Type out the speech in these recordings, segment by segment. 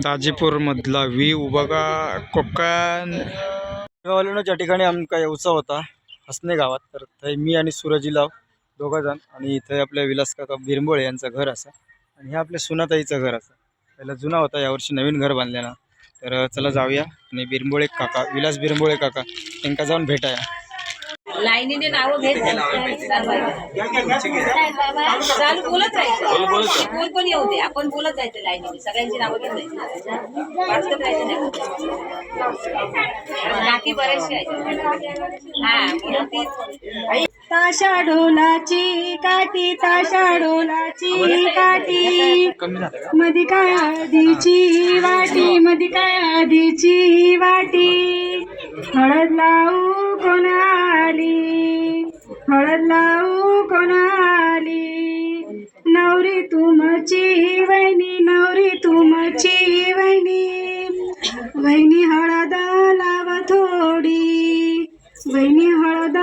राजेपूर मधला व्ह्यू बघा. कोकण गावाला ठिकाणी आमचा उत्सव होता हसने गावात. तर मी आणि सूरजीला दोघं जण आणि इथे आपल्या विलास काका बिरंबोळे यांचं घर असं आणि हे आपल्या सुनाताईचं घर असं. पहिला जुना होता, यावर्षी नवीन घर बांधले ना. तर चला जाऊया आणि बिरंबोळे काका विलास बिरंबोळे काका त्यांना जाऊन भेटाया. लाईनीने नाव घेत चालू बोलत राहायचं. कोण पण येऊ दे, आपण बोलत जायचं लाईनीने. सगळ्यांची नावं घेत जायची, वाचत राहायचं नाही. बाकी बरेचसे आहेत. हा म्हणून ती ताशा ढोलाची काठी, ताशा ढोलाची काठी, मधी काय हळदीची वाटी, मधी काय हळदीची वाटी. हळद लावू कोण आली, हळद लावू कोण आली. नवरी तुमची वहिनी, नवरी तुमची वहिनी. वहिनी हळद लाव थोडी, वहिनी हळद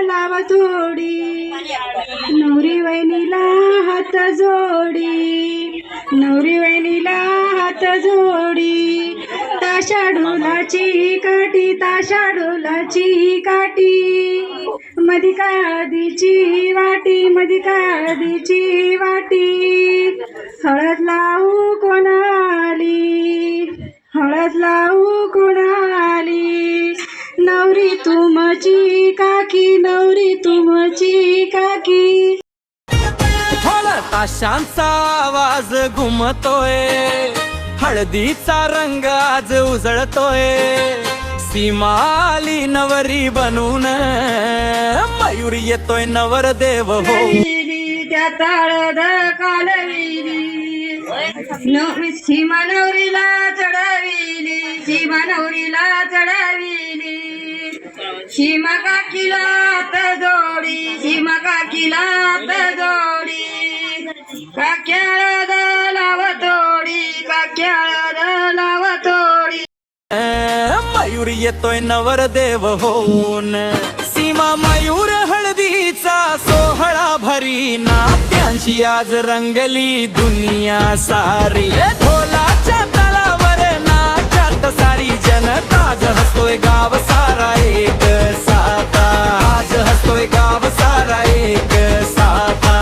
लाव थोडी. नवरी वहिनीला हात जोडी, नवरी वहिनीला हात जोडी. ताशा ढोलाची काठी, ताशा ढोलाची काठी, मधी काय हळदीची वाटी, मधी काय हळदीची वाटी. हळद लावू कोण आली, हळद लावू कोण आली. नवरी तुमची काकी, नवरी तुमची काकी. ताशांचा आवाज घुमतोय, हळदीचा रंग आज उजळतोय. सीमाली नवरी बनून मयूर येतोय नवरदेव हो. त्या ताळद कालविली, सीमा नवरीला चढविली, सीमा नवरीला चढविली. सीमा काकीला हात जोडी, सीमा काकीला हात जोडी. काक्याळद लाव थोडी, काक्याळद लाव थोडी. मयूर येतोय नवरदेव होऊन. सीमा मयूर हळदीचा सोहळा भरी, नाट्यांची आज रंगली दुनिया सारी. ढोलाच्या तळावर नाचात सारी जनता, आज हसतोय गाव सारा एक साथा, आज हसतोय गाव सारा एक साथा.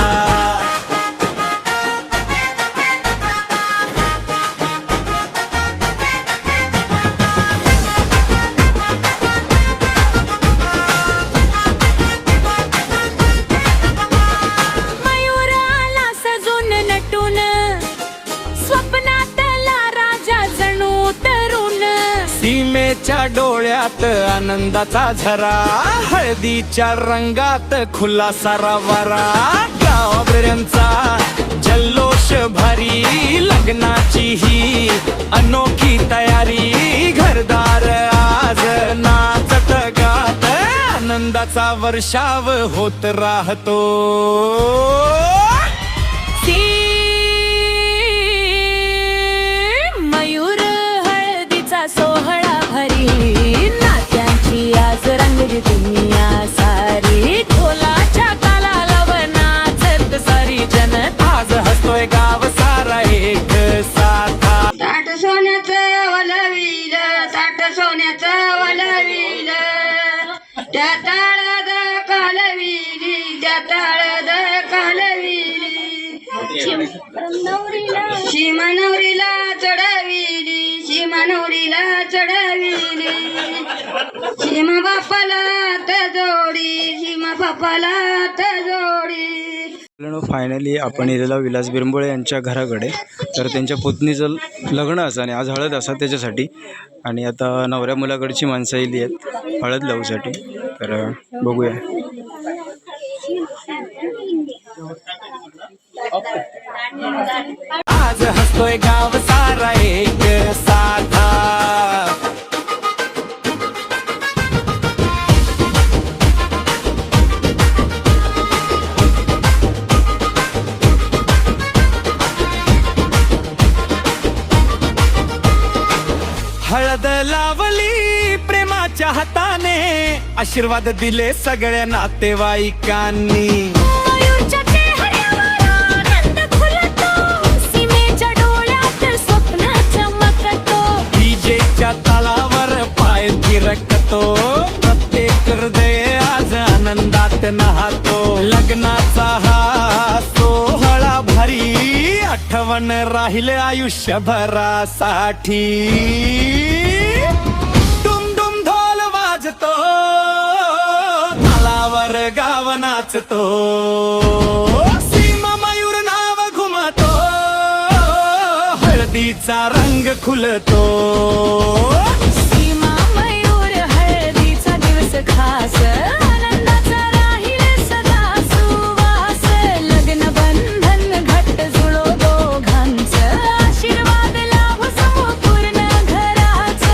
सीमेच्या डोळ्यात आनंदाचा झरा, हळदीच्या रंगात खुला सारा वारा. गावापर्यंतचा जल्लोष भारी, लग्नाची ही अनोखी तयारी. घरदार आज नाचत गात, आनंदाचा वर्षाव होत राहतो. सोहळा भरी, नाट्यांची आज रंगली दुनिया सारी. ढोलाच्या तालाला नाचत सारी जनता, आज हसतोय गाव सारा एक साथा. ताट सोन्याचं वलविल, ताट सोन्याचं वलविल. त्या ताळद कालविली, त्या ताळद कालविली. सीमा नवरीला चढविली, सीमा नवरीला चढविली. सीमा बापाला हात जोडी, सीमा बापाला हात जोडी. फायनली आपण इलेला विलास बिरंबोळे यांच्या घराकडे. तर त्यांच्या पुतणीचं लग्न असं आणि आज हळद असा त्याच्यासाठी. आणि आता नवऱ्या मुलाकडची माणसं येली आहेत हळद लावूसाठी. तर बघूया. आज हसतोय गाव सारा एक साथा. हळद लावली प्रेमाच्या हाताने, आशीर्वाद दिले सगळ्या नातेवाईकांनी. सीमेच्या डोळ्यात स्वप्न चमकत गातो, प्रत्येक हृदय आज आनंदात नाहतो. लग्नाचा हा सोहळा भारी, आठवण राहील आयुष्यभरासाठी. डुम ढोल वाजतो, तालावर गाव नाचतो. सीमा मयूर नाव घुमतो, हळदीचा रंग खुलतो. सीमा मयूर हळदीचा दिवस खास, आनंदाचा राहील सदा सुवास. लग्न बंधन घट्ट जुळो दोघांच, आशीर्वाद लाभ संपूर्ण घराच.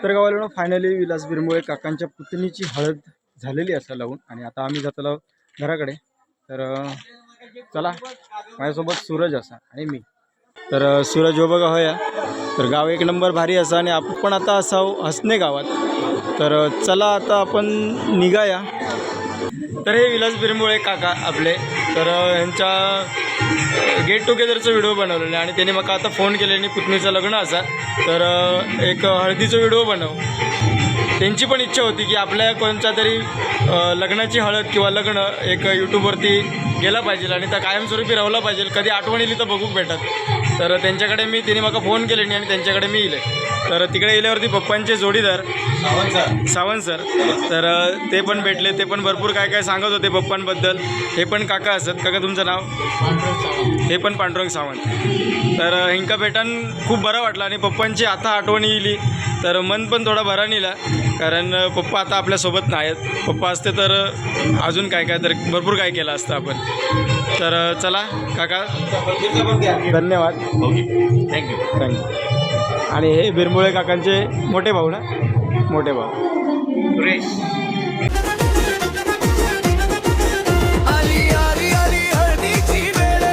तर गावाला फायनली विलास बिरमुळे काकांच्या पुतणीची हळद झालेली असं लावून, आणि आता आम्ही जातो घराकडे. तर चला, माझ्यासोबत सूरज असा आणि मी. तर सूरज हो बघा होया. तर गाव एक नंबर भारी असा, आणि आपण आता असाव हसणे गावात. तर चला आता आपण निघाया. तर हे विलास बिरमुळे काका आपले, तर ह्यांच्या गेट टुगेदरचा व्हिडिओ बनवलेला, आणि त्याने मग आता फोन केले आणि पुतणीचं लग्न असा, तर एक हळदीचा व्हिडिओ बनव. त्यांची पण इच्छा होती की आपल्या कोणत्या तरी लग्नाची हळद किंवा लग्न एक यूट्यूबवरती गेला पाहिजे, आणि त्या कायमस्वरूपी राहला पाहिजे, कधी आठवण येईल तर बघूक भेटत. तर त्यांच्याकडे तिने मला फोन केले आणि त्यांच्याकडे मी येले. तर तिकडे गेल्यावरती पप्पांचे जोडीदार सावंत सर, तर ते पण भेटले. ते पण भरपूर काय काय सांगत होते पप्पांबद्दल. हे पण काका असत. काका तुमचं नाव? हे पण पांडुरंग सावंत. तर हिंका भेटान खूप बरं वाटलं, आणि पप्पांची आता आठवण येईल तर मन पण थोडा बरा नेला, कारण पप्पा आता आपल्यासोबत नाही आहेत. पप्पा असते तर अजून काय काय तर भरपूर काय केलं असतं आपण. तर चला काका, धन्यवाद, थँक्यू. आणि हे बिरमुळे काकांचे मोठे भाऊ ना, मोठे भाऊ सुरेश. आली आली आली हळदीची वेळ,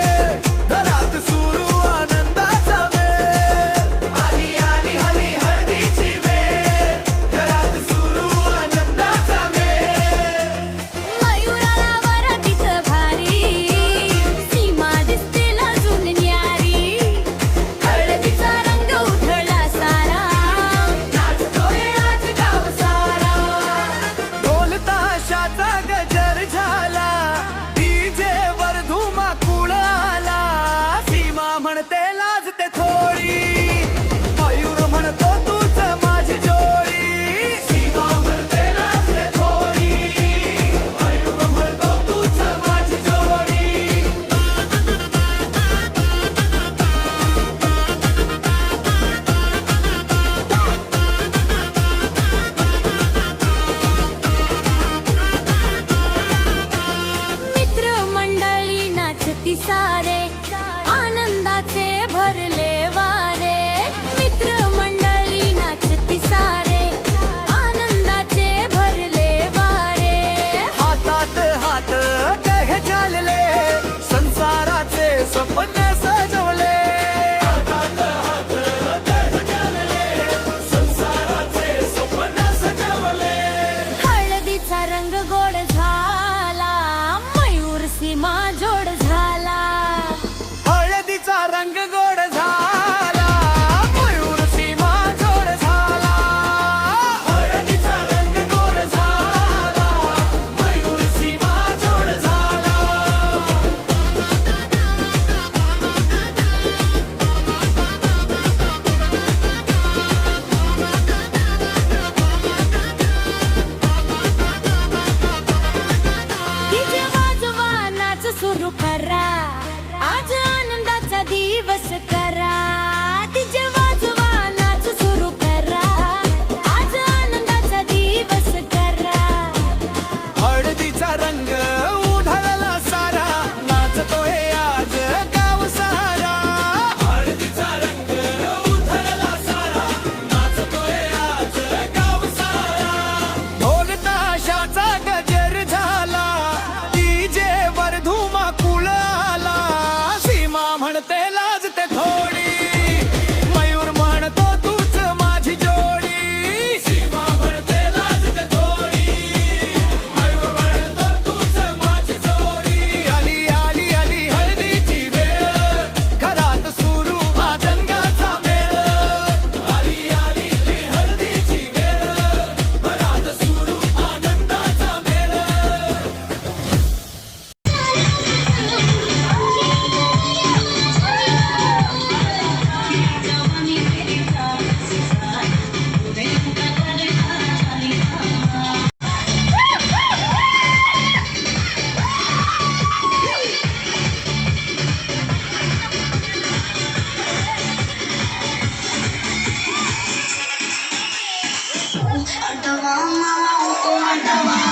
घरात सुरू आनंदाचा वेळ. आली आली आली हळदीची वेळ, घरात सुरू आनंदाचा वेळ. मयुराला वरातीच भारी, सीमा दिसतील अजून न्यारी. हळदीचा रंग उधळला सारा, नाचतोय आज गाव सारा. आठवा मामा तो आठवा